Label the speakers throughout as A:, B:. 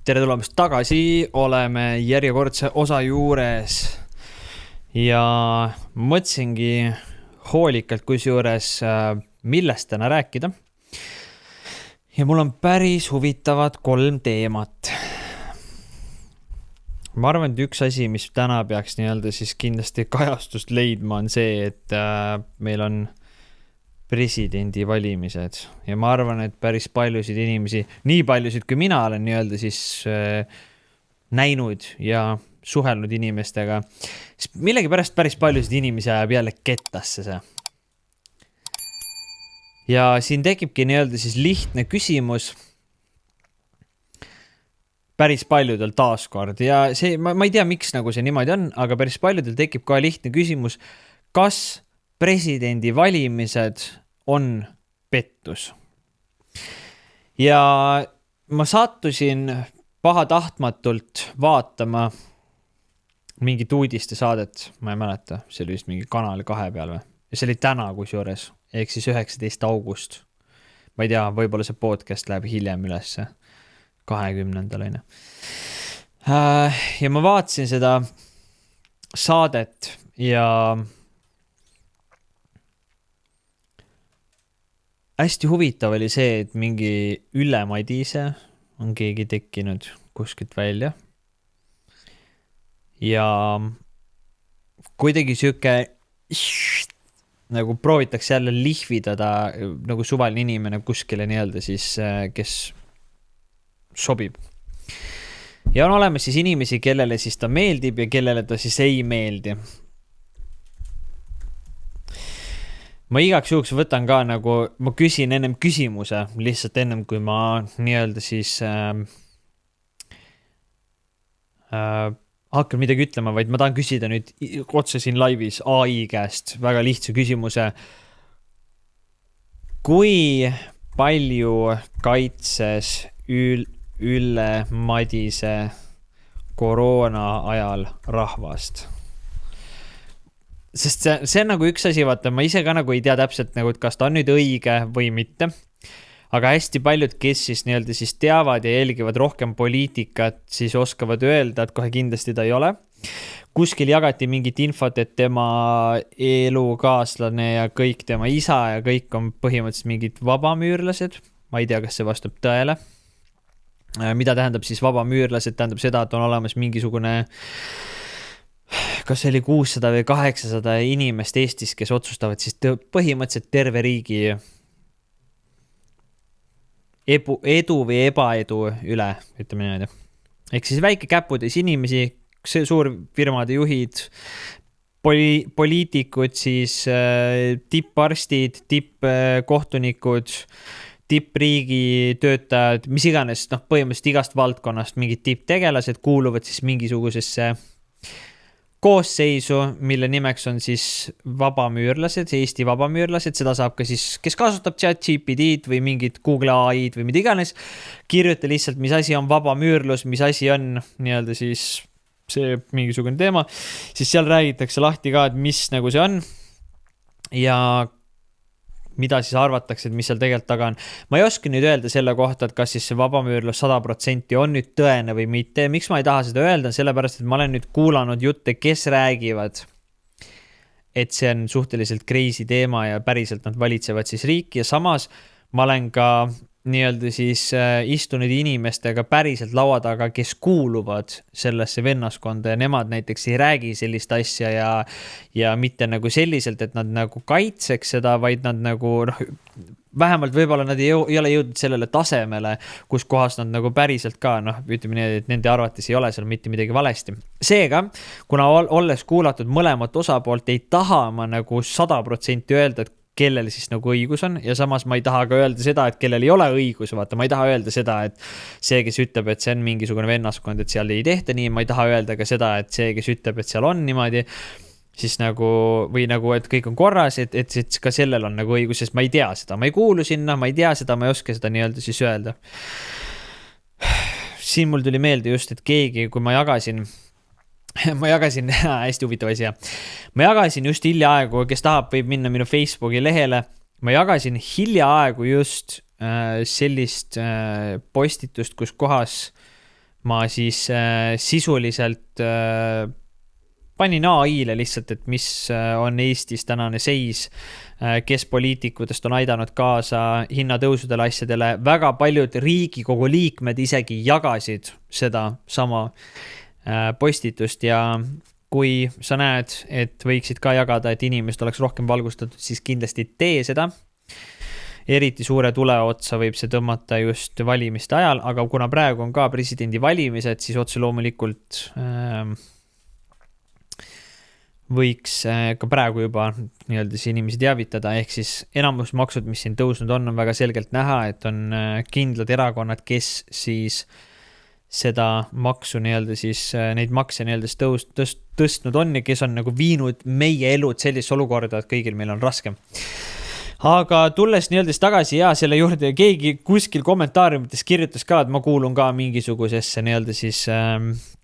A: Tere tulemast tagasi, oleme järjekordse osa juures ja mõtlesingi hoolikalt kusjuures millest täna rääkida. Ja mul on päris huvitavad 3 teemat. Ma arvan, et üks asi, mis täna peaks nii-öelda siis kindlasti kajastust leidma, on see, et meil on presidendi valimised ja ma arvan, et päris paljusid inimesi, nii paljusid kui mina olen nii-öelda siis näinud ja suhelnud inimestega, millegi pärast päris paljusid inimesi ajab jälle kettasse see. Ja siin tekibki nii-öelda siis lihtne küsimus päris paljudel taaskord ja see, ma ei tea, miks nagu see niimoodi on, aga päris paljudel tekib ka lihtne küsimus, kas presidendi valimised on pettus. Ja ma sattusin pahatahtmatult vaatama mingit uudiste saadet, ma ei mäleta, see oli vist mingi Kanal 2 peal või? Ja see oli täna kusjuures, ehk siis 19. august. Ma ei tea, võib-olla see podcast läheb hiljem ülesse, 20. lõine. Ja ma vaatasin seda saadet ja hästi huvitav oli see, et mingi Ülle Madise on keegi tekkinud kuskilt välja. Ja kuidagi siuke nagu proovitakse jälle lihvidada nagu suvaline inimene kuskile nii-öelda siis, kes sobib. Ja on olemas siis inimesi, kellele siis ta meeldib ja kellele ta siis ei meeldi. Ma igaks juhuks võtan ka nagu, ma küsin ennem küsimuse, lihtsalt ennem kui ma nii-öelda siis hakkan midagi ütlema, vaid ma tahan küsida nüüd otse siin laivis AI käest väga lihtsa küsimuse. Kui palju kaitses Ülle Madise koroona ajal rahvast? Sest see on nagu üks asi, vaata, ma ise ka nagu ei tea täpselt, nagu, et kas ta on nüüd õige või mitte. Aga hästi paljud, kes siis nii-öelda siis teavad ja jälgivad rohkem poliitikat, siis oskavad öelda, et kohe kindlasti ta ei ole. Kuskil jagati mingit infot, et tema elukaaslane ja kõik tema isa ja kõik on põhimõtteliselt mingid vabamüürlased. Ma ei tea, kas see vastab tõele. Mida tähendab siis vabamüürlased? Tähendab seda, et on olemas mingisugune kas oli 600 või 800 inimest Eestis, kes otsustavad siis põhimõtteliselt terve riigi edu või ebaedu üle, ütleme niimoodi. Ehk siis väike käpudes inimesi, suurfirmade juhid, poliitikud, siis tipparstid, tippkohtunikud, tippriigi töötajad, mis iganes, põhimõtteliselt igast valdkonnast mingid tipptegelased kuuluvad siis mingisugusesse koosseisu, mille nimeks on siis vabamüürlased, Eesti vabamüürlased, seda saab ka siis, kes kasutab ChatGPT-d või mingit Google AI-d või mida iganes, kirjuta lihtsalt, mis asi on vabamüürlus, mis asi on nii-öelda siis see mingisugune teema, siis seal räägitakse lahti ka, et mis nagu see on ja mida siis arvatakse, et mis seal tegelikult taga on. Ma ei oska nüüd öelda selle kohta, et kas siis see vabamüürlus 100% on nüüd tõene või mitte. Miks ma ei taha seda öelda? Sellepärast, et ma olen nüüd kuulanud jutte, kes räägivad, et see on suhteliselt crazy teema ja päriselt nad valitsevad siis riiki ja samas ma olen ka nii-öelda siis istunud inimestega päriselt laua taga, kes kuuluvad sellesse vennaskonda ja nemad näiteks ei räägi sellist asja ja mitte nagu selliselt, et nad nagu kaitseks seda, vaid nad nagu vähemalt võib-olla nad ei ole jõudnud sellele tasemele, kus kohas nad nagu päriselt ka, ütleme nii, et nende arvates ei ole seal mitte midagi valesti. Seega, kuna olles kuulatud mõlemat osapoolt, ei taha ma nagu 100% öelda, et kellel siis nagu õigus on ja samas ma ei taha ka öelda seda, et kellel ei ole õigus, vaata, ma ei taha öelda seda, et see, kes ütleb, et see on mingisugune vennaskond, et seal ei tehta nii, ma ei taha öelda ka seda, et see, kes ütleb, et seal on niimoodi, siis nagu, või nagu, et kõik on korras, et ka sellel on nagu õigus, sest ma ei tea seda, ma ei kuulu sinna, ma ei tea seda, ma ei oska seda nii-öelda siis öelda. Siin mul tuli meelde just, et keegi, kui ma jagasin hästi huvitav asja. Ma jagasin just hiljaaegu, kes tahab, võib minna minu Facebooki lehele. Ma jagasin hiljaaegu just sellist postitust, kus kohas ma siis sisuliselt panin AI-le lihtsalt, et mis on Eestis tänane seis, kes poliitikutest on aidanud kaasa hinnatõusudele asjadele. Väga paljud Riigikogu liikmed isegi jagasid seda sama postitust ja kui sa näed, et võiksid ka jagada, et inimesed oleks rohkem valgustatud, siis kindlasti tee seda. Eriti suure tule otsa võib see tõmmata just valimiste ajal, aga kuna praegu on ka presidendi valimised, siis otse loomulikult võiks ka praegu juba nii-öelda inimesi teavitada, ehk siis enamus maksud, mis siin tõusnud on väga selgelt näha, et on kindlad erakonnad, kes siis seda maksu nii-öelda siis neid makse nii-öelda tõstnud on ja kes on nagu viinud meie elud sellise olukorda, et kõigil meil on raskem. Aga tulles nii-öelda tagasi ja selle juurde keegi kuskil kommentaariumites kirjutas ka, et ma kuulun ka mingisugusesse nii-öelda siis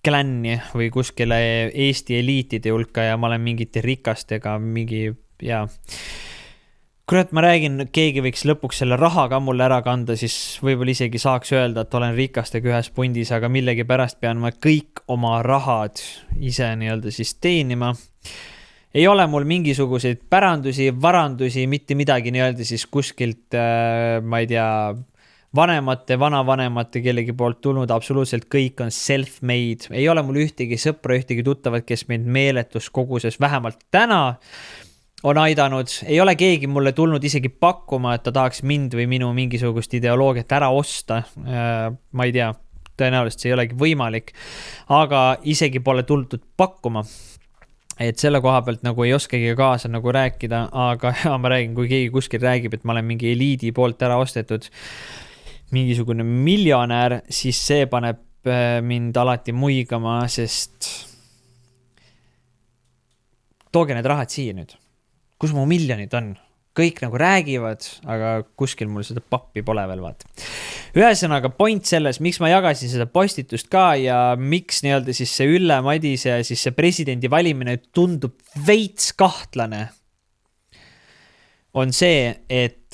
A: klänni või kuskile Eesti eliitide hulka ja ma olen mingite rikastega mingi ja kurat, ma räägin, keegi võiks lõpuks selle raha ka mulle ära kanda, siis võib-olla isegi saaks öelda, et olen rikastega ühes pundis, aga millegi pärast pean ma kõik oma rahad ise nii-öelda siis teenima. Ei ole mul mingisuguseid pärandusi, varandusi, mitte midagi nii-öelda siis kuskilt, ma ei tea, vanemate, vanavanemate kellegi poolt tulnud, absoluutselt kõik on self-made. Ei ole mul ühtegi sõpra, ühtegi tuttavat, kes meid meeletus koguses vähemalt täna on aidanud. Ei ole keegi mulle tulnud isegi pakkuma, et ta tahaks mind või minu mingisugust ideoloogiat ära osta. Ma ei tea, tõenäoliselt see ei olegi võimalik, aga isegi pole tuldud pakkuma. Et selle koha pealt nagu ei oskagi kaasa nagu rääkida, aga ma räägin, kui keegi kuskil räägib, et ma olen mingi eliidi poolt ära ostetud mingisugune miljonär, siis see paneb mind alati muigama, sest tooge need rahad siia nüüd. Kus mu miljonid on? Kõik nagu räägivad, aga kuskil mul seda pappi pole veel vaata. Ühesõnaga point selles, miks ma jagasin seda postitust ka ja miks nii-öelda siis see Ülle Madise ja siis see presidendi valimine tundub veits kahtlane, on see, et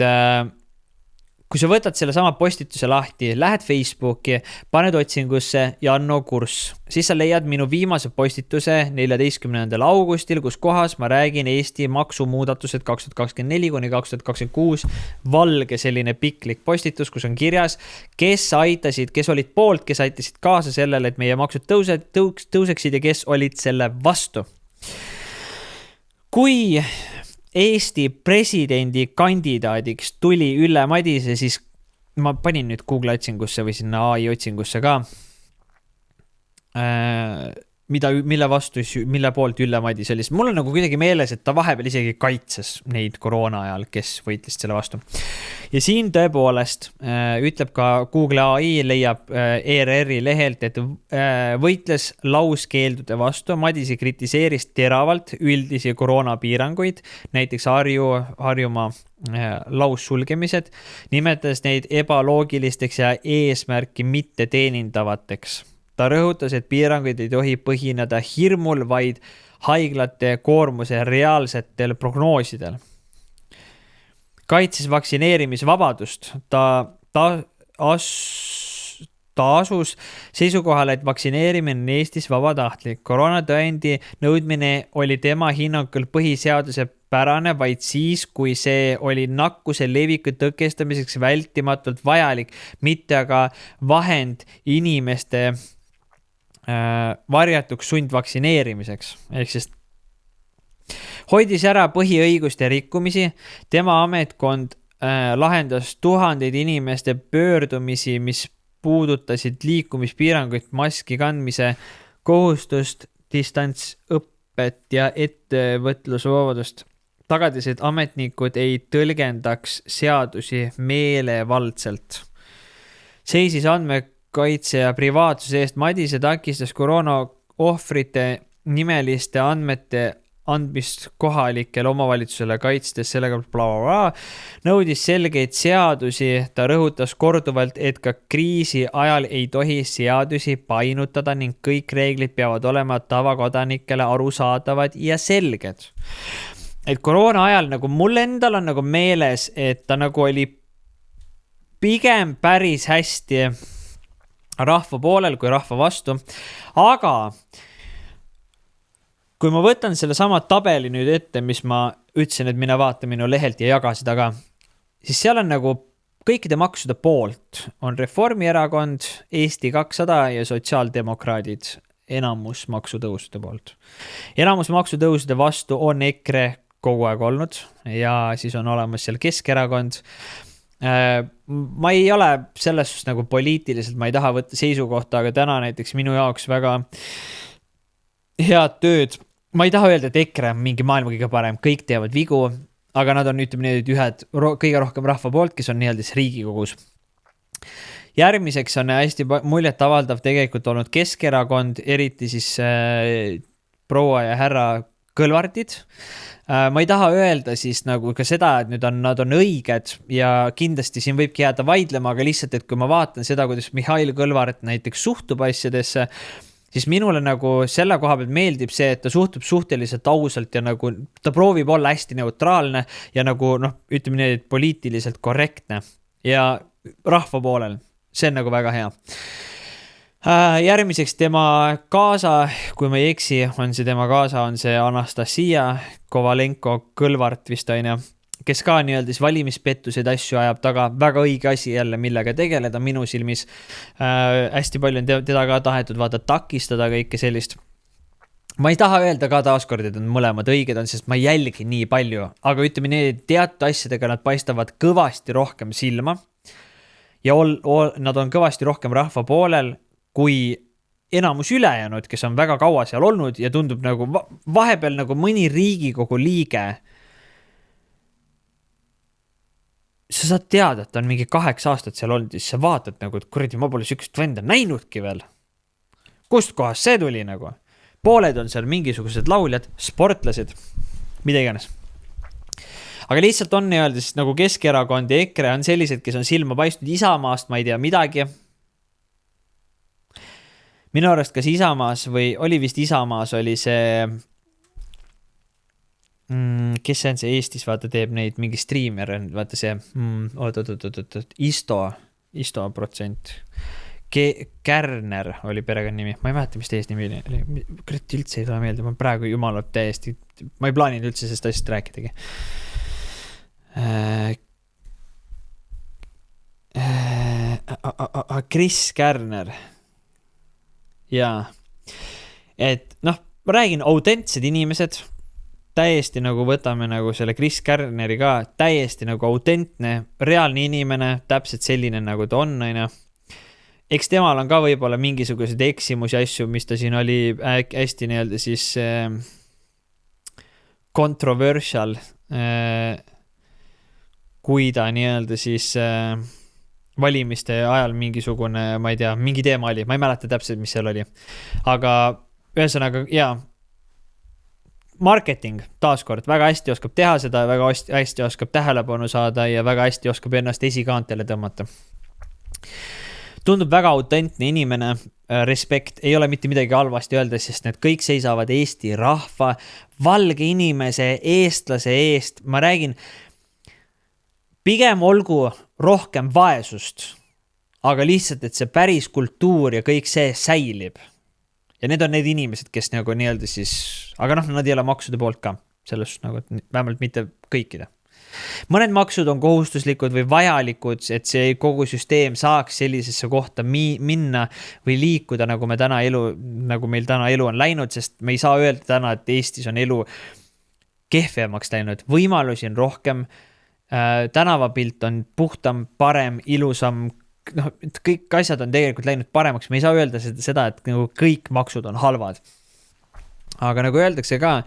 A: kui sa võtad selle sama postituse lahti, lähed Facebooki, paned otsingusse Janno Kurss, siis sa leiad minu viimase postituse 14. augustil, kus kohas ma räägin Eesti maksumuudatused 2024–2026, valge selline piklik postitus, kus on kirjas, kes aitasid, kes olid poolt, kes aitasid kaasa sellele, et meie maksud tõuseksid ja kes olid selle vastu. Kui Eesti presidendi kandidaadiks tuli Ülle Madise, siis ma panin nüüd Google otsingusse või sinna AI otsingusse ka, mille poolt Ülle Madise oli. Mul on nagu kuidagi meeles, et ta vahepeal isegi kaitses neid koroona ajal, kes võitles selle vastu. Ja siin tõepoolest ütleb ka Google AI, leiab ERR-i lehelt, et võitles lauskeeldude vastu. Madise kritiseeris teravalt üldisi koroonapiiranguid, näiteks Harjumaa laussulgemised, nimetades neid ebaloogilisteks ja eesmärki mitte teenindavateks. Ta rõhutas, et piiranguid ei tohi põhineda hirmul, vaid haiglate koormuse reaalsetel prognoosidel. Kaitses vaktsineerimisvabadust. Ta asus seisukohale, et vaktsineerimine on Eestis vabatahtlik. Koroonatõendi nõudmine oli tema hinnangul põhiseaduse pärane vaid siis, kui see oli nakkuse leviku tõkestamiseks vältimatult vajalik, mitte aga vahend inimeste varjatuks sundvaktsineerimiseks. Ehk siis hoidis ära põhiõiguste rikkumisi. Tema ametkond lahendas tuhandeid inimeste pöördumisi, mis puudutasid liikumispiiranguid, maski kandmise kohustust, distantsõpet ja ettevõtlusvabadust. Tagades, et ametnikud ei tõlgendaks seadusi meelevaldselt. Seisis andmekaitse ja privaatsuse eest. Madise takistas koroona ohvrite nimeliste andmete andmist kohalikele omavalitsusele kaitstes sellega nõudis selgeid seadusi. Ta rõhutas korduvalt, et ka kriisi ajal ei tohi seadusi painutada ning kõik reeglid peavad olema tavakodanikele arusaadavad ja selged. Et koroona ajal nagu mul endal on nagu meeles, et ta nagu oli pigem päris hästi rahva poolel kui rahva vastu. Aga kui ma võtan selle sama tabeli nüüd ette, mis ma ütlesin, et mine vaata minu lehelt ja jaga seda ka, siis seal on nagu kõikide maksude poolt on Reformierakond, Eesti 200 ja sotsiaaldemokraadid enamus maksutõusude poolt. Enamus maksutõusude vastu on EKRE kogu aeg olnud ja siis on olemas seal Keskerakond. Ma ei ole selles nagu poliitiliselt, ma ei taha võtta seisukohta, aga täna näiteks minu jaoks väga head tööd. Ma ei taha öelda, et EKRE on mingi maailma kõige parem, kõik teevad vigu, aga nad on ühed kõige rohkem rahva poolt, kes on nii-öelda Riigikogus. Järgmiseks on hästi muljet avaldav tegelikult olnud Keskerakond, eriti siis proua ja härra Kõlvartid. Ma ei taha öelda siis nagu ka seda, et nüüd nad on õiged ja kindlasti siin võibki jääda vaidlema, aga lihtsalt, et kui ma vaatan seda, kuidas Mihhail Kõlvart näiteks suhtub asjadesse, siis minule nagu selle koha pealt meeldib see, et ta suhtub suhteliselt ausalt ja nagu ta proovib olla hästi neutraalne ja nagu ütleme nii, et poliitiliselt korrektne ja rahva poolel. See on nagu väga hea. Järgmiseks tema kaasa, kui ma ei eksi, on see Anastasia Kovalenko-Kõlvart vist on, kes ka nii-öelda valimispettuseid asju ajab taga. Väga õige asi jälle, millega tegeleda minu silmis. Hästi palju on teda ka tahetud takistada kõike sellist. Ma ei taha öelda ka taaskord, et on mõlemad õiged on, sest ma jälgin nii palju, aga ütleme nii, et teatud asjadega nad paistavad kõvasti rohkem silma ja nad on kõvasti rohkem rahva poolel kui enamus ülejäänud, kes on väga kaua seal olnud ja tundub nagu vahepeal nagu mõni Riigikogu liige. Sa saad teada, et on mingi 8 aastat seal olnud ja siis sa vaatad nagu, et kuradi, ma pole sükest venda näinudki veel. Kust kohast see tuli nagu? Pooled on seal mingisugused lauljad, sportlased, mida iganes. Aga lihtsalt on nii-öelda siis nagu Keskerakond ja EKRE on sellised, kes on silma paistnud Isamaast, ma ei tea midagi. Minu arvast kas Isamaas või oli vist Isamaas oli see, kes see on see Eestis, vaata teeb neid, mingi striimer on, vaata see, Isto protsent. Kärner oli perekonnimi, ma ei mäleta, mis teist nimi oli, üldse ei tule meelde, ma praegu jumalalt täiesti, ma ei plaaninud üldse sellest asjast rääkidagi. Chris Kärner. Jaa, et ma räägin autentsed inimesed, täiesti nagu võtame nagu selle Chris Kärneri ka, täiesti nagu autentne, reaalne inimene, täpselt selline nagu ta on. Eks temal on ka võib-olla mingisugused eksimusi asju, mis ta siin oli hästi nii-öelda siis controversial, kui ta nii-öelda siis valimiste ajal mingisugune, ma ei tea, mingi teema oli, ma ei mäleta täpselt, mis seal oli. Aga ühesõnaga, jaa, marketing taaskord, väga hästi oskab teha seda, väga hästi oskab tähelepanu saada ja väga hästi oskab ennast esikaantele tõmmata. Tundub väga autentne inimene, respekt, ei ole mitte midagi halvasti öelda, sest need kõik seisavad Eesti rahva, valge inimese, eestlase eest. Ma räägin, pigem olgu rohkem vaesust, aga lihtsalt, et see päris kultuur ja kõik see säilib. Ja need on need inimesed, kes nagu nii-öelda siis, aga nad ei ole maksude poolt ka, selles nagu, et vähemalt mitte kõikide. Mõned maksud on kohustuslikud või vajalikud, et see kogu süsteem saaks sellisesse kohta minna või liikuda, nagu meil täna elu on läinud, sest me ei saa öelda täna, et Eestis on elu kehvemaks läinud. Võimalusi on rohkem, tänavapilt on puhtam, parem, ilusam, kõik asjad on tegelikult läinud paremaks. Me ei saa öelda seda, et nagu kõik maksud on halvad. Aga nagu öeldakse ka,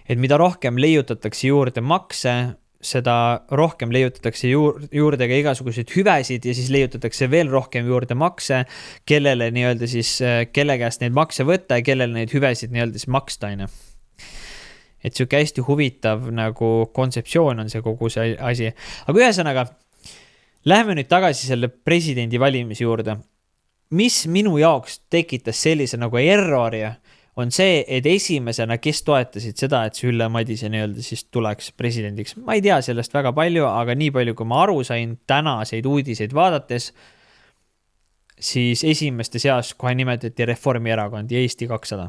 A: et mida rohkem leiutatakse juurde makse, seda rohkem leiutatakse juurde ka igasuguseid hüvesid ja siis leiutatakse veel rohkem juurde makse, kellele nii-öelda siis, kelle käest neid makse võtta ja kellele neid hüvesid nii-öelda siis maksta. Et siuke hästi huvitav nagu kontseptsioon on see kogu see asi. Aga ühesõnaga, lähme nüüd tagasi selle presidendi valimise juurde. Mis minu jaoks tekitas sellise nagu errori, on see, et esimesena, kes toetasid seda, et see Ülle Madise nii-öelda siis tuleks presidendiks. Ma ei tea sellest väga palju, aga nii palju, kui ma aru sain tänaseid uudiseid vaadates, siis esimeste seas kohe nimetati Reformierakond ja Eesti 200.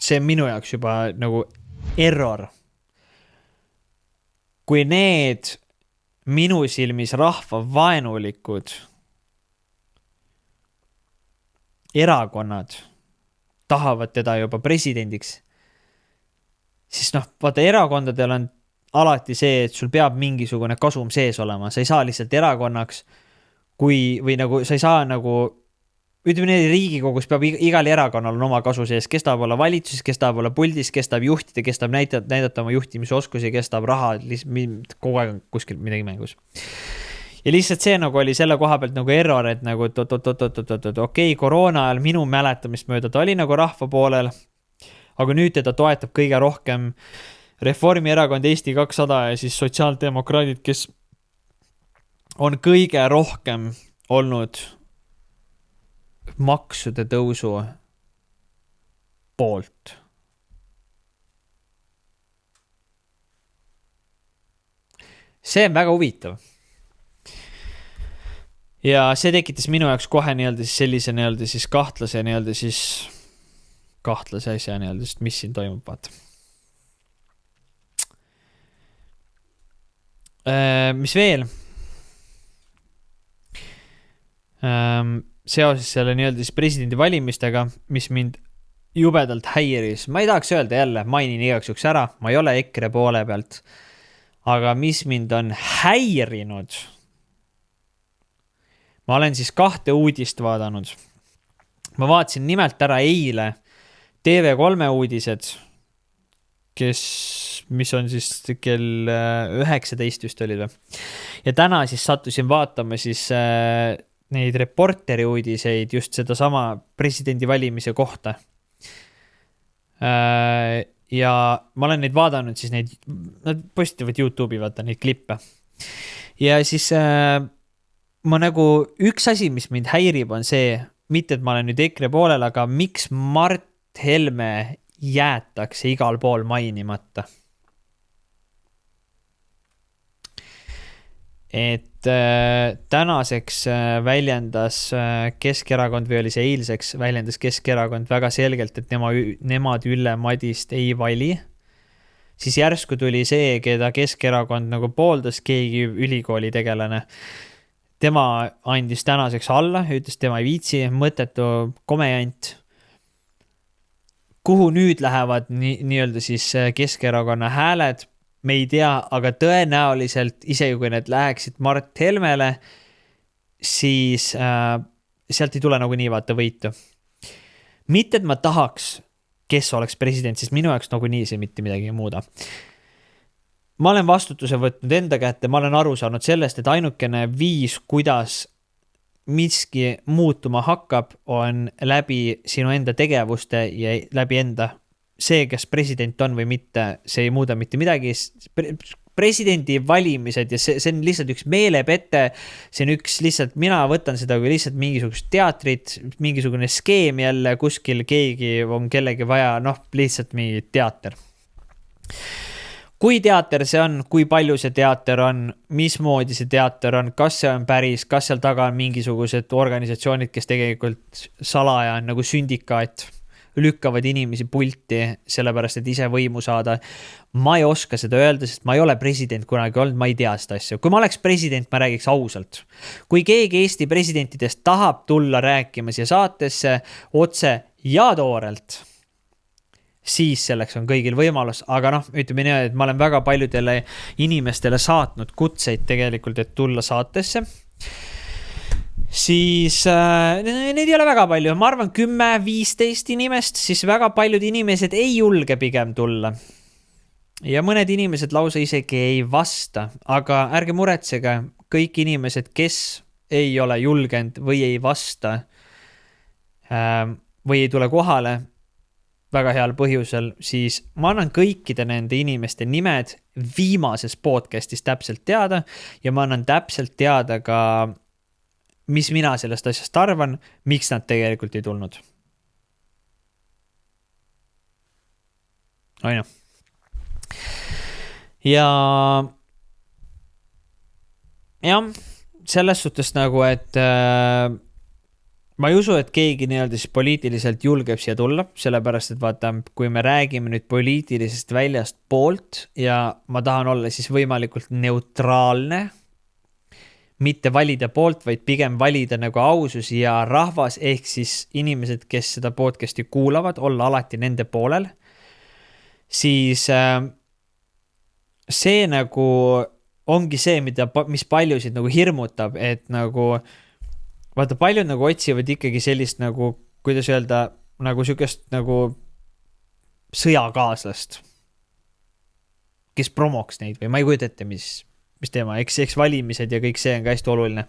A: See on minu jaoks juba nagu error. Kui need minu silmis rahva vaenulikud erakonnad tahavad teda juba presidendiks, siis vaata, erakondadel on alati see, et sul peab mingisugune kasum sees olema. Sa ei saa lihtsalt erakonnaks, või nagu sa ei saa nagu, ütleme nii, Riigikogus peab igal erakonnal on oma kasu sees, kes tahab olla valitsuses, kes tahab olla puldis, kes tahab juhtida, kes tahab näidata oma juhtimisoskusi, kes tahab raha, kogu aeg kuskil midagi mängus. Ja lihtsalt see nagu oli selle koha pealt nagu error, et nagu okei, koroona ajal minu mäletamist mööda ta oli nagu rahva poolel, aga nüüd teda toetab kõige rohkem Reformierakond, Eesti 200 ja siis sotsiaaldemokraadid, kes on kõige rohkem olnud maksude tõusu poolt. See on väga huvitav. Ja see tekitas minu jaoks kohe siis sellise siis kahtlase asja sest mis siin toimub, vaata. Mis veel? Seoses selle siis presidendi valimistega, mis mind jubedalt häiris. Ma ei tahaks öelda jälle, mainin igaks juks ära, ma ei ole EKRE poole pealt, aga mis mind on häirinud, ma olen siis 2 uudist vaadanud. Ma vaatasin nimelt ära eile TV3 uudised, mis on siis kell 19 just olid. Ja täna siis sattusin vaatama siis neid reporteri uudiseid just seda sama presidendi valimise kohta. Ja ma olen neid vaadanud siis nad postitavad YouTube'i, vaata neid klippe. Ja siis ma nagu üks asi, mis mind häirib, on see, mitte et ma olen nüüd EKRE poolel, aga miks Mart Helme jäetakse igal pool mainimata. Et tänaseks väljendas Keskerakond, või oli see eilseks, väljendas Keskerakond väga selgelt, et nemad Ülle Madist ei vali. Siis järsku tuli see, keda Keskerakond nagu pooldas, keegi ülikooli tegelane. Tema andis tänaseks alla, ütles tema ei viitsi, mõttetu komejant. Kuhu nüüd lähevad nii-öelda siis Keskerakonna hääled, me ei tea, aga tõenäoliselt isegi kui need läheksid Mart Helmele, siis sealt ei tule nagu nii vaata võitu. Mitte, et ma tahaks, kes oleks president, siis minu jaoks nagu nii see mitte midagi muuda. Ma olen vastutuse võtnud enda kätte, ma olen aru saanud sellest, et ainukene viis, kuidas miski muutuma hakkab, on läbi sinu enda tegevuste ja läbi enda. See, kes president on või mitte, see ei muuda mitte midagi. Presidendi valimised ja see on lihtsalt üks meelepette, see on üks lihtsalt, mina võtan seda kui lihtsalt mingisugust teatrit, mingisugune skeem jälle, kuskil keegi on kellegi vaja, lihtsalt mingi teater. Kui teater see on, kui palju see teater on, mismoodi see teater on, kas see on päris, kas seal taga on mingisugused organisatsioonid, kes tegelikult salaja on nagu sündikaat, lükkavad inimesi pulti, sellepärast, et ise võimu saada. Ma ei oska seda öelda, sest ma ei ole president kunagi olnud, ma ei tea seda asja. Kui ma oleks president, ma räägiks ausalt. Kui keegi Eesti presidentidest tahab tulla rääkima siia saatesse otse ja toorelt, siis selleks on kõigil võimalus, aga ütleme nii, et ma olen väga paljudele inimestele saatnud kutseid tegelikult, et tulla saatesse. Siis neid ei ole väga palju, ma arvan 10-15 inimest, siis väga paljud inimesed ei julge pigem tulla. Ja mõned inimesed lausa isegi ei vasta, aga ärge muretsege, kõik inimesed, kes ei ole julgenud või ei vasta või ei tule kohale väga heal põhjusel, siis ma annan kõikide nende inimeste nimed viimases podcastis täpselt teada ja ma annan täpselt teada ka, mis mina sellest asjast arvan, miks nad tegelikult ei tulnud. Ja jah, selles suhtes nagu, et ma ei usu, et keegi nii-öelda siis poliitiliselt julgeb siia tulla, sellepärast, et vaata, kui me räägime nüüd poliitilisest väljast poolt ja ma tahan olla siis võimalikult neutraalne, mitte valida poolt, vaid pigem valida nagu ausus ja rahvas, ehk siis inimesed, kes seda podcast'i kuulavad, olla alati nende poolel, siis see nagu ongi see, mis paljusid nagu hirmutab, et nagu vaata, paljud nagu otsivad ikkagi sellist nagu, kuidas öelda, nagu sükest nagu sõjakaaslast, kes promoks neid või ma ei kujuta ette, mis teema, eks valimised ja kõik see on ka hästi oluline.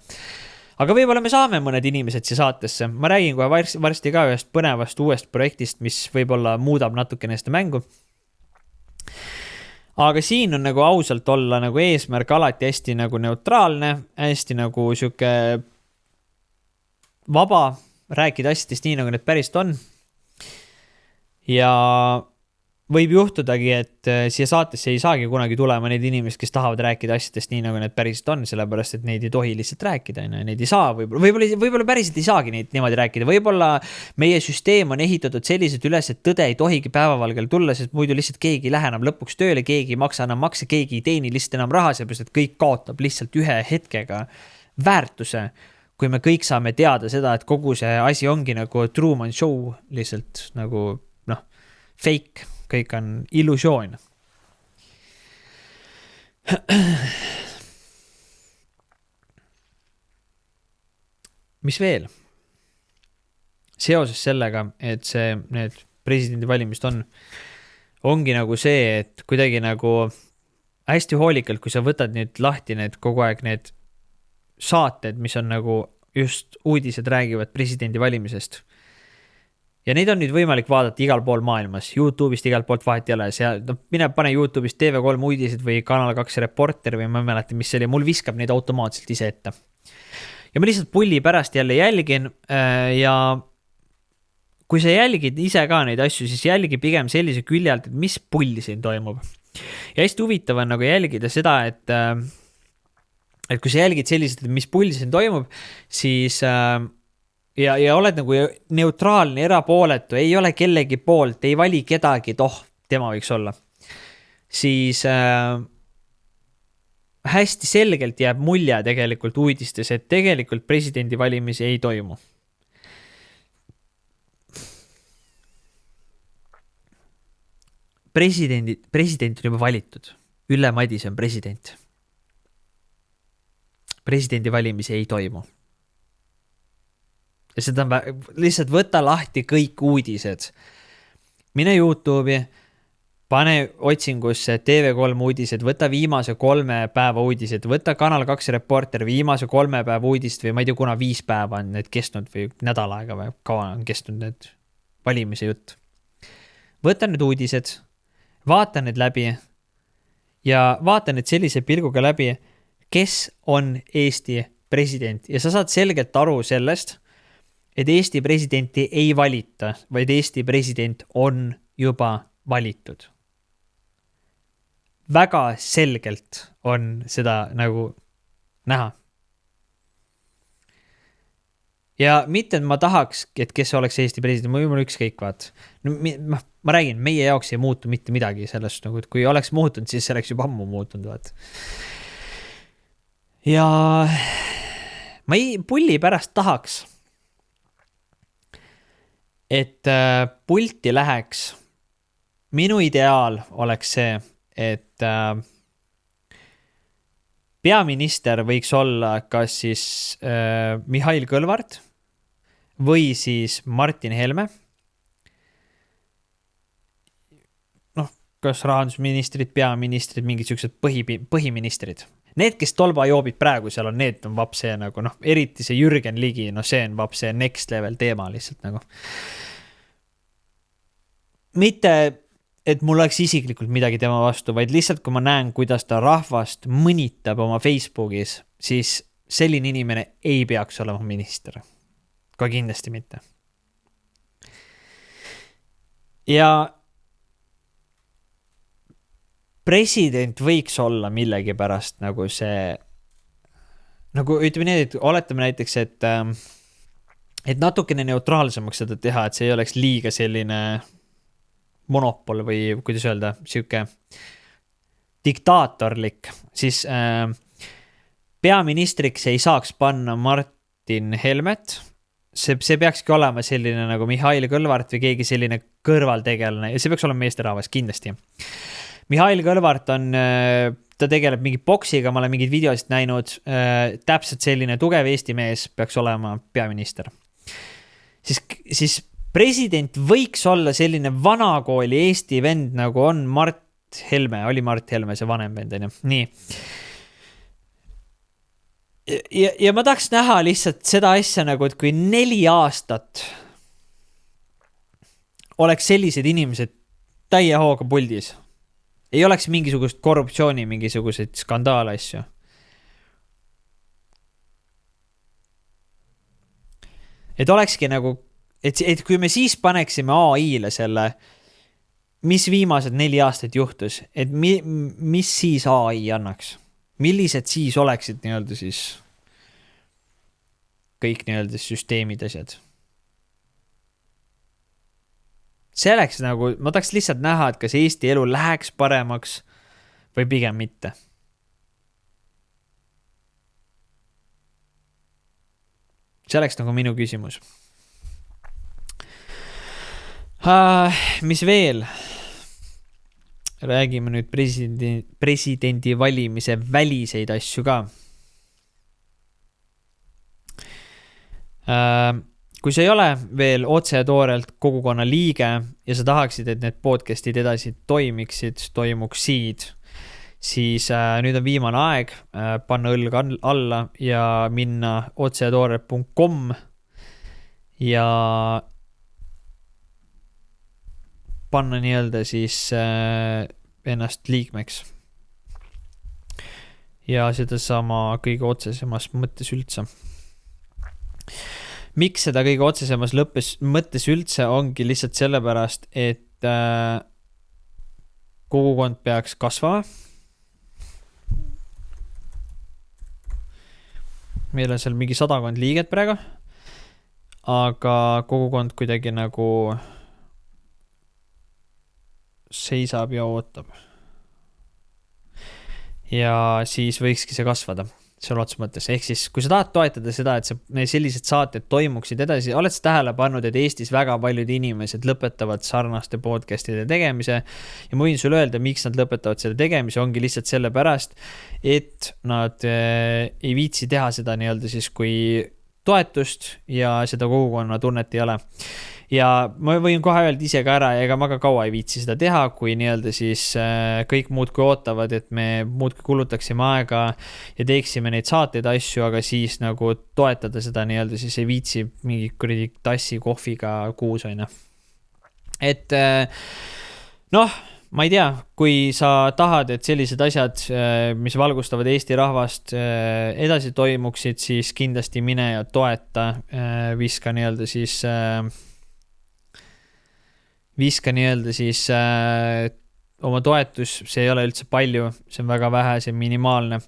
A: Aga võib-olla me saame mõned inimesed siia saatesse. Ma räägin kohe varsti ka ühest põnevast uuest projektist, mis võib-olla muudab natukene seda mängu. Aga siin on nagu ausalt olla nagu eesmärk alati hästi nagu neutraalne, hästi nagu siuke vaba, rääkida asjadest nii, nagu need päriselt on. Ja võib juhtudagi, et siia saatesse ei saagi kunagi tulema neid inimesed, kes tahavad rääkida asjadest nii, nagu need päriselt on, sellepärast, et neid ei tohi lihtsalt rääkida. Neid ei saa, võib-olla päriselt ei saagi neid niimoodi rääkida. Võib-olla meie süsteem on ehitatud selliselt üles, et tõde ei tohigi päevavalgel tulla, sest muidu lihtsalt keegi ei lähe enam lõpuks tööle, keegi ei maksa enam makse, keegi ei teeni lihtsalt enam raha, sellepärast, et kõik kaotab lihtsalt ühe hetkega väärtuse, kui me kõik saame teada seda, et kogu see asi ongi nagu Truman Show, lihtsalt nagu fake. Kõik on illusioon. Mis veel? Seoses sellega, et need presidendi valimist ongi nagu see, et kuidagi nagu hästi hoolikalt, kui sa võtad nüüd lahti need kogu aeg need saated, mis on nagu just uudised räägivad presidendi valimisest. Ja neid on nüüd võimalik vaadata igal pool maailmas, YouTube'ist igal poolt vahet ei ole, mine pane YouTube'ist TV3 uudised või Kanal 2 Reporter või ma ei mäleta, mis see oli, mul viskab neid automaatselt ise ette. Ja ma lihtsalt pulli pärast jälle jälgin ja kui sa jälgid ise ka neid asju, siis jälgi pigem sellise külje alt, et mis pulli siin toimub. Ja hästi huvitav on nagu jälgida seda, et kui sa jälgid selliselt, et mis pulli siin toimub, siis ja oled nagu neutraalne, erapooletu, ei ole kellegi poolt, ei vali kedagi, tema võiks olla. Siis hästi selgelt jääb mulje tegelikult uudistes, et tegelikult presidendi valimisi ei toimu. President on juba valitud. Ülle Madise on president. Presidendi valimisi ei toimu. Ja seda lihtsalt võta lahti kõik uudised. Mine YouTube'i, pane otsingusse TV3 uudised, võta viimase 3 päeva uudised, võta Kanal 2 Reporter viimase 3 päeva uudist või ma ei tea, kuna 5 päeva on need kestnud või nädal aega või kaua on kestnud need valimise jutt. Võta need uudised, vaata need läbi ja vaata need sellise pilguga läbi, kes on Eesti president ja sa saad selgelt aru sellest, et Eesti presidenti ei valita, vaid Eesti president on juba valitud. Väga selgelt on seda nagu näha. Ja mitte, et ma tahaks, et kes oleks Eesti president, mul ükskõik vaat. Ma räägin, meie jaoks ei muutu mitte midagi sellest, nagu, et kui oleks muutunud, siis see oleks juba ammu muutunud. Vaat. Ja ma pulli pärast tahaks, et pulti läheks. Minu ideaal oleks see, et peaminister võiks olla kas siis Mihhail Kõlvart või siis Martin Helme. Kas rahandusministrid, peaministrid, mingid sellised põhiministrid. Need, kes tolba joobid praegu seal on, need on vaps see nagu, eriti see Jürgen Ligi, see on vaps see next level teema lihtsalt nagu. Mitte, et mul oleks isiklikult midagi tema vastu, vaid lihtsalt, kui ma näen, kuidas ta rahvast mõnitab oma Facebookis, siis selline inimene ei peaks olema minister. Ka kindlasti mitte. Ja president võiks olla millegi pärast nagu see nagu ütleme nii, et oletame näiteks, et natukene neutraalsemaks seda teha, et see ei oleks liiga selline monopol või kuidas öelda, siuke diktaatorlik, siis peaministriks ei saaks panna Martin Helmet. See peakski olema selline nagu Mihhail Kõlvart või keegi selline kõrvaltegelane ja see peaks olema meesterahvas kindlasti. Mihhail Kõlvart on, ta tegeleb mingi boksiga, ma olen mingid videosid näinud, täpselt selline tugev Eesti mees peaks olema peaminister. Siis president võiks olla selline vanakooli Eesti vend, nagu on Mart Helme, oli Mart Helme see vanem vend, nii. Ja ma tahaks näha lihtsalt seda asja nagu, et kui 4 aastat oleks sellised inimesed täie hooga puldis, ei oleks mingisugust korruptsiooni, mingisuguseid skandaale asju. Et olekski nagu, et kui me siis paneksime AI-le selle, mis viimased 4 aastat juhtus, et mis siis AI annaks? Millised siis oleksid nii-öelda siis kõik nii-öelda süsteemid asjad? See oleks nagu, ma tahaks lihtsalt näha, et kas Eesti elu läheks paremaks või pigem mitte. See oleks nagu minu küsimus. Mis veel? Räägime nüüd presidendi valimise väliseid asju ka. Kui sa ei ole veel otse ja toorelt kogukonna liige ja sa tahaksid, et need podcastid edasi toimuksid, siis nüüd on viimane aeg panna õlg alla ja minna otseatoorelt.com ja panna nii-öelda siis ennast liikmeks. Ja seda sama kõige otsesemas mõttes üldse. Miks seda kõige otsesemas mõttes üldse ongi lihtsalt sellepärast, et kogukond peaks kasvama. Meil on seal mingi 100 liiget praegu, aga kogukond kuidagi nagu seisab ja ootab. Ja siis võikski see kasvada, see on ots mõttes. Ehk siis, kui sa tahad toetada seda, et sellised saated toimuksid edasi, oled sa tähele pannud, et Eestis väga paljud inimesed lõpetavad sarnaste podcastide tegemise ja ma võin sulle öelda, miks nad lõpetavad selle tegemise, ongi lihtsalt sellepärast, et nad ei viitsi teha seda nii-öelda siis kui toetust ja seda kogukonna tunnet ei ole. Ja ma võin kohe öelda ise ka ära, ega ma ka kaua ei viitsi seda teha, kui nii-öelda siis kõik muudkui ootavad, et me muudkui kulutaksime aega ja teeksime neid saateid asju, aga siis nagu toetada seda nii-öelda siis ei viitsi mingi kuradi tassi kohviga kuus on. Et noh, ma ei tea, kui sa tahad, et sellised asjad, mis valgustavad Eesti rahvast edasi toimuksid, siis kindlasti mine ja toeta, viska nii-öelda siis oma toetus, see ei ole üldse palju, see on väga vähe, see on minimaalne.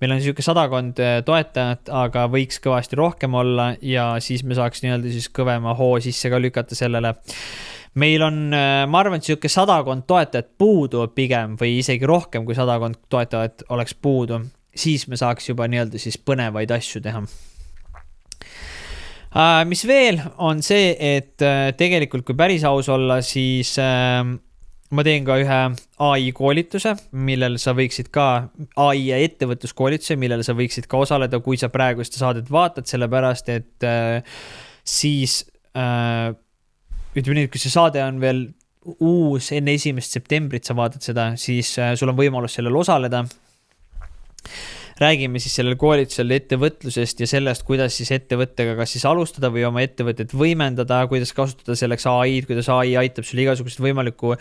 A: Meil on niisugune 100 toetajat, aga võiks kõvasti rohkem olla ja siis me saaks nii-öelda siis kõvema hoo sisse ka lükata sellele. Meil on, ma arvan, et niisugune 100 toetajat puudu pigem või isegi rohkem kui 100 toetajat oleks puudu, siis me saaks juba nii-öelda siis põnevaid asju teha. Mis veel on see, et tegelikult kui päris aus olla, siis ma teen ka ühe AI koolituse, millel sa võiksid ka AI ja ettevõtluskoolituse, millel sa võiksid ka osaleda, kui sa praegu seda saadet vaatad, sellepärast, et siis ütleme nii, kui see saade on veel uus enne 1. septembrit sa vaatad seda, siis sul on võimalus sellel osaleda. Räägime siis sellel koolitusel ettevõtlusest ja sellest, kuidas siis ettevõttega kas siis alustada või oma ettevõtet võimendada, kuidas kasutada selleks AI-d, kuidas AI aitab sul igasugust võimalikku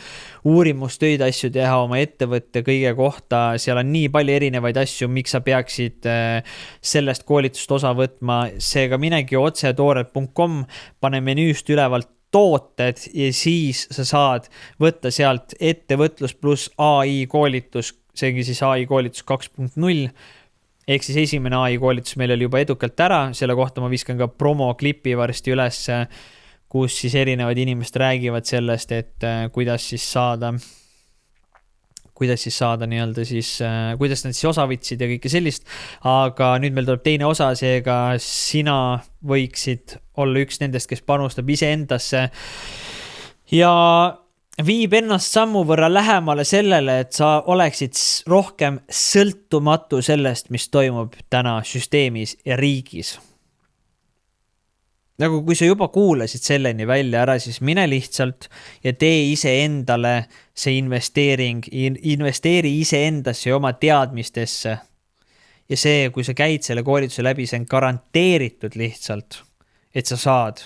A: uurimustöid asju teha oma ettevõtte kõige kohta. Seal on nii palju erinevaid asju, miks sa peaksid sellest koolitust osa võtma. Seega minegi otseatoorelt.com, pane menüüst ülevalt tooted ja siis sa saad võtta sealt ettevõtlus plus AI koolitus, seegi siis AI koolitus 2.0. ehk siis esimene AI koolitus meil oli juba edukalt ära, selle kohta ma viskan ka promoklipi varsti üles, kus siis erinevad inimesed räägivad sellest, et kuidas siis saada nii-öelda siis, kuidas nad siis osa võtsid ja kõike sellist, aga nüüd meil tuleb teine osa, seega sina võiksid olla üks nendest, kes panustab iseendasse ja viib ennast sammu võrra lähemale sellele, et sa oleksid rohkem sõltumatu sellest, mis toimub täna süsteemis ja riigis. Nagu kui sa juba kuulasid selleni välja ära, siis mine lihtsalt ja tee ise endale see investeering, investeeri ise endasse ja oma teadmistesse. Ja see, kui sa käid selle koolituse läbi, see on garanteeritud lihtsalt, et sa saad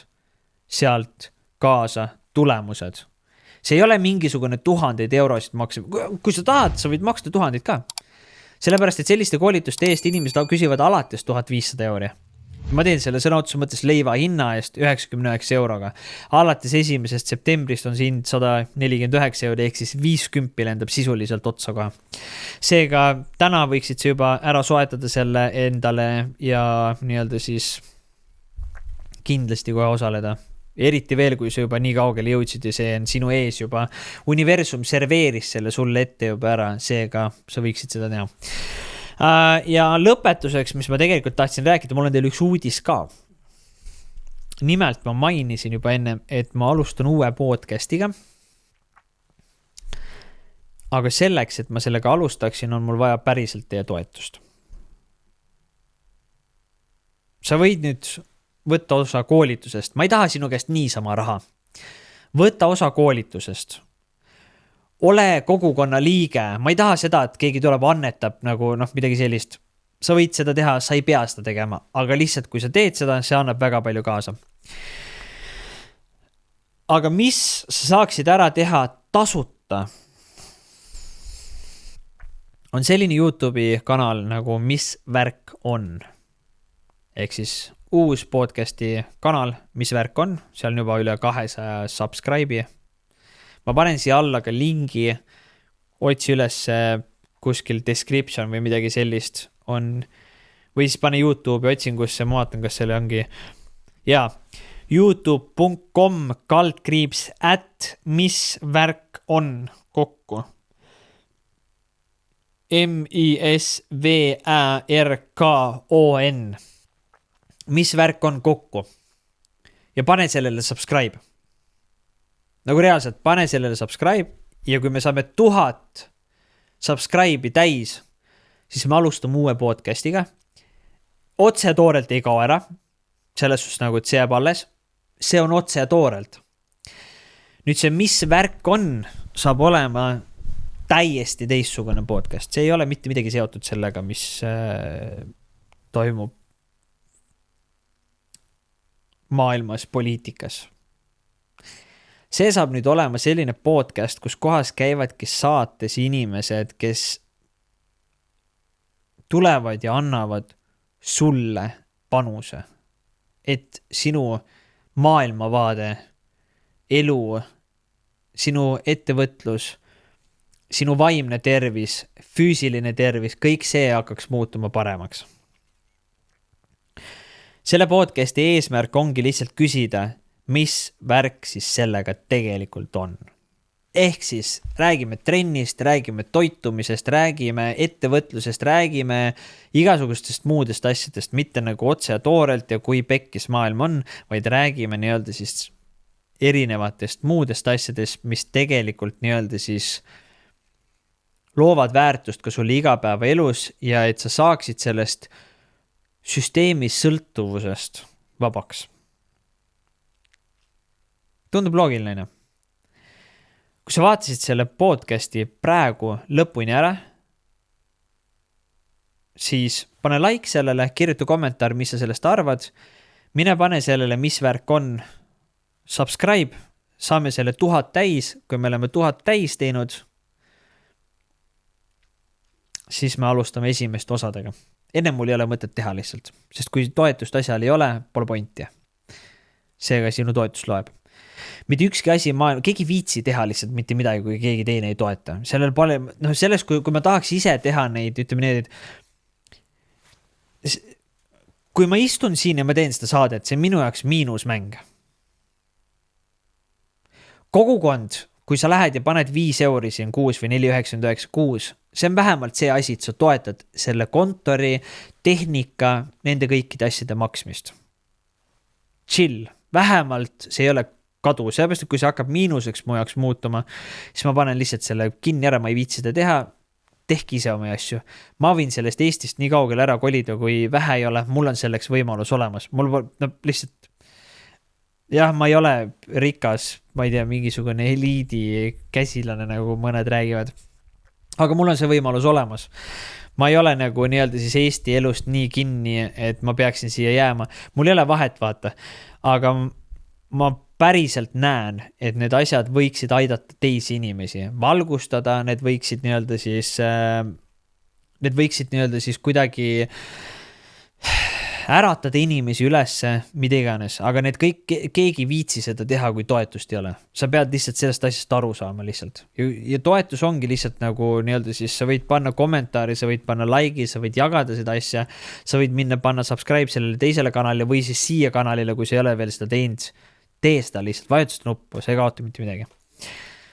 A: sealt kaasa tulemused. See ei ole mingisugune 1000 eurosid makse. Kui sa tahad, sa võid maksta 1000 ka. Sellepärast, et selliste koolituste eest inimesed küsivad alates 1500 euri. Ma teen selle sõna otsa mõttes leiva hinna eest 99 euroga. Alates 1. septembrist on siin 149 euri, ehk siis 50 lendab sisuliselt otsa kohe. Seega täna võiksid sa juba ära soetada selle endale ja nii-öelda siis kindlasti kohe osaleda. Eriti veel, kui sa juba nii kaugele jõudsid ja see on sinu ees juba. Universum serveeris selle sulle ette juba ära, seega sa võiksid seda teha. Ja lõpetuseks, mis ma tegelikult tahtsin rääkida, mul on teil üks uudis ka. Nimelt ma mainisin juba enne, et ma alustan uue podcastiga. Aga selleks, et ma sellega alustaksin, on mul vaja päriselt teie toetust. Sa võid nüüd võtta osa koolitusest. Ma ei taha sinu käest niisama raha. Võtta osa koolitusest. Ole kogukonna liige. Ma ei taha seda, et keegi tuleb annetab nagu midagi sellist. Sa võid seda teha, sa ei pea seda tegema. Aga lihtsalt, kui sa teed seda, see annab väga palju kaasa. Aga mis sa saaksid ära teha tasuta? On selline YouTube'i kanal nagu Mis värk on. Ehk siis uus podcasti kanal Mis värk on. Seal on juba üle 200 subscribe'i. Ma panen siia alla ka lingi, otsi üles kuskil description või midagi sellist on, või siis pane YouTube'i otsingusse, ma vaatan, kas selle ongi, ja youtube.com/@misvärk on kokku. MISVÄRKON. Mis värk on kokku. Ja pane sellele subscribe. Nagu reaalselt, pane sellele subscribe ja kui me saame 1000 subscribe'i täis, siis me alustame uue podcastiga. Otse toorelt ei kao ära, selles suhtes nagu, et see jääb alles. See on otse toorelt. Nüüd see Mis värk on, saab olema täiesti teistsugune podcast. See ei ole mitte midagi seotud sellega, mis toimub maailmas poliitikas. See saab nüüd olema selline podcast, kus kohas käivadki saates inimesed, kes tulevad ja annavad sulle panuse, et sinu maailmavaade, elu, sinu ettevõtlus, sinu vaimne tervis, füüsiline tervis, kõik see hakkaks muutuma paremaks. Selle podcasti eesmärk ongi lihtsalt küsida, mis värk siis sellega tegelikult on. Ehk siis räägime trennist, räägime toitumisest, räägime ettevõtlusest, räägime igasugustest muudest asjadest, mitte nagu otse ja toorelt ja kui pekkis maailm on, vaid räägime nii-öelda siis erinevatest muudest asjadest, mis tegelikult nii-öelda siis loovad väärtust ka sulle igapäevaelus ja et sa saaksid sellest süsteemi sõltuvusest vabaks. Tundub loogiline. Kui sa vaatasid selle podcasti praegu lõpuni ära, siis pane like sellele, kirjuta kommentaar, mis sa sellest arvad. Mine pane sellele, mis värk on, subscribe, saame selle 1000 täis. Kui me oleme 1000 täis teinud, siis me alustame esimest osadega. Enne mul ei ole mõtet teha lihtsalt, sest kui toetust asjal ei ole, pole pointi. Seega sinu toetus loeb. Mitte ükski asi maailma, keegi viitsi teha lihtsalt mitte midagi, kui keegi teine ei toeta. Sellel pole, selles, kui ma tahaks ise teha neid, ütleme need, kui ma istun siin ja ma teen seda saadet, see on minu jaoks miinusmäng. Kogukond, kui sa lähed ja paned 5 euri siin kuus või 4,99 kuus, see on vähemalt see asi, et sa toetad selle kontori, tehnika, nende kõikide asjade maksmist. Chill, vähemalt see ei ole kadu, sellepärast, et kui see hakkab miinuseks mu jaoks muutuma, siis ma panen lihtsalt selle kinni ära, ma ei viitsi seda teha, tehke ise oma asju. Ma võin sellest Eestist nii kaugele ära kolida, kui vähe ei ole, mul on selleks võimalus olemas. Mul lihtsalt, jah, ma ei ole rikas, ma ei tea, mingisugune eliidi käsilane, nagu mõned räägivad. Aga mul on see võimalus olemas. Ma ei ole nagu nii-öelda siis Eesti elust nii kinni, et ma peaksin siia jääma. Mul ei ole vahet, vaata. Aga ma päriselt näen, et need asjad võiksid aidata teisi inimesi, valgustada, need võiksid nii-öelda siis kuidagi äratada inimesi ülesse, mida iganes, aga need kõik, keegi viitsi seda teha, kui toetust ei ole. Sa pead lihtsalt sellest asjast aru saama lihtsalt. Ja toetus ongi lihtsalt nagu nii-öelda siis sa võid panna kommentaari, sa võid panna like'i, sa võid jagada seda asja, sa võid minna panna subscribe sellele teisele kanalile või siis siia kanalile, kui sa ei ole veel seda teinud. Tee seda lihtsalt, vajutust nuppu, sa ei kaota mitte midagi.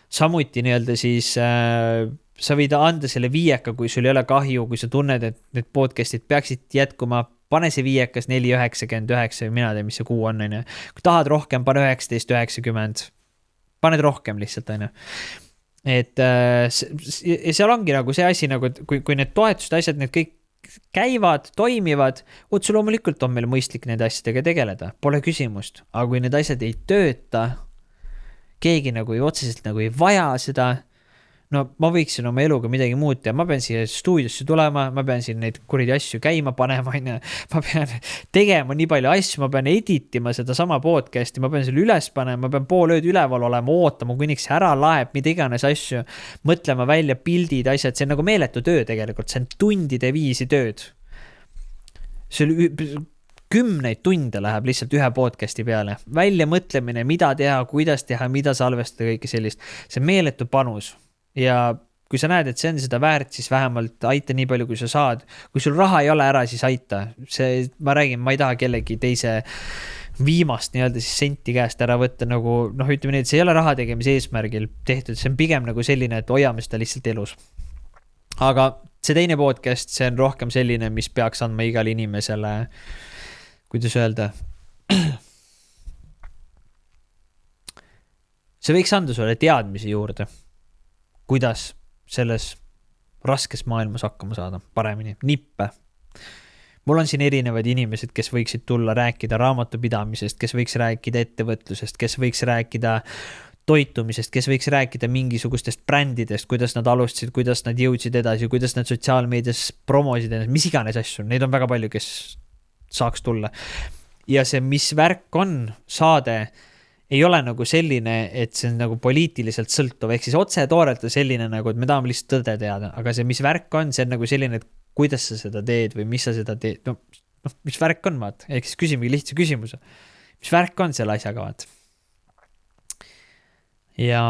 A: Samuti nii-öelda siis sa võid anda selle 5, kui sul ei ole kahju, kui sa tunned, et need podcastid peaksid jätkuma, pane see 5, 4,99, mina tea, mis see kuu on. Kui tahad rohkem, pane 19,90. Paned rohkem lihtsalt, on. Et seal ongi nagu see asi, nagu, kui need toetused asjad, need kõik käivad, toimivad, otse loomulikult on meil mõistlik need asjadega tegeleda, pole küsimust, aga kui need asjad ei tööta, keegi nagu otseselt nagu ei vaja seda, no ma võiksin oma eluga midagi muud teha, ma pean siia stuudiosse tulema, ma pean siin neid kuridi asju käima panema, ma pean tegema nii palju asju, ma pean editima seda sama podcasti, ma pean selle üles panema, ma pean pool ööd üleval olema, ootama, kui niks ära laeb, mida iganes asju, mõtlema välja pildid, asjad, see on nagu meeletu töö tegelikult, see on tundide viisi tööd. See 10 tunde läheb lihtsalt ühe podcasti peale, välja mõtlemine, mida teha, kuidas teha, mida salvestada, kõike sellist, see on meeletu panus. Ja kui sa näed, et see on seda väärt, siis vähemalt aita nii palju, kui sa saad. Kui sul raha ei ole ära, siis aita. Ma räägin, ma ei taha kellegi teise viimast nii-öelda siis senti käest ära võtta, nagu, ütleme nii, et see ei ole raha tegemise eesmärgil tehtud, see on pigem nagu selline, et hoiame seda lihtsalt elus. Aga see teine podcast, see on rohkem selline, mis peaks andma igale inimesele, kuidas öelda, see võiks anda sulle teadmisi juurde, kuidas selles raskes maailmas hakkama saada paremini, nippe. Mul on siin erinevad inimesed, kes võiksid tulla rääkida raamatupidamisest, kes võiks rääkida ettevõtlusest, kes võiks rääkida toitumisest, kes võiks rääkida mingisugustest brändidest, kuidas nad alustasid, kuidas nad jõudsid edasi, kuidas nad sotsiaalmeedias promosid, mis iganes asju, neid on väga palju, kes saaks tulla. Ja see, mis värk on saade, ei ole nagu selline, et see on nagu poliitiliselt sõltuv, ehk siis otse toorelt on selline nagu, et me tahame lihtsalt tõde teada, aga see, mis värk on, see on nagu selline, et kuidas sa seda teed või mis sa seda teed, mis värk on, vaat, ehk siis küsimegi lihtsa küsimuse, mis värk on selle asjaga, vaat. Ja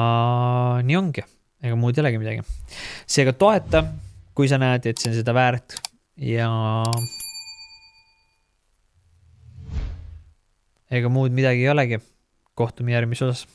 A: nii ongi, ega muud ei olegi midagi. Seega toeta, kui sa näed, et see on seda väärt ja ega muud midagi ei olegi. Kohtume järgmises osas.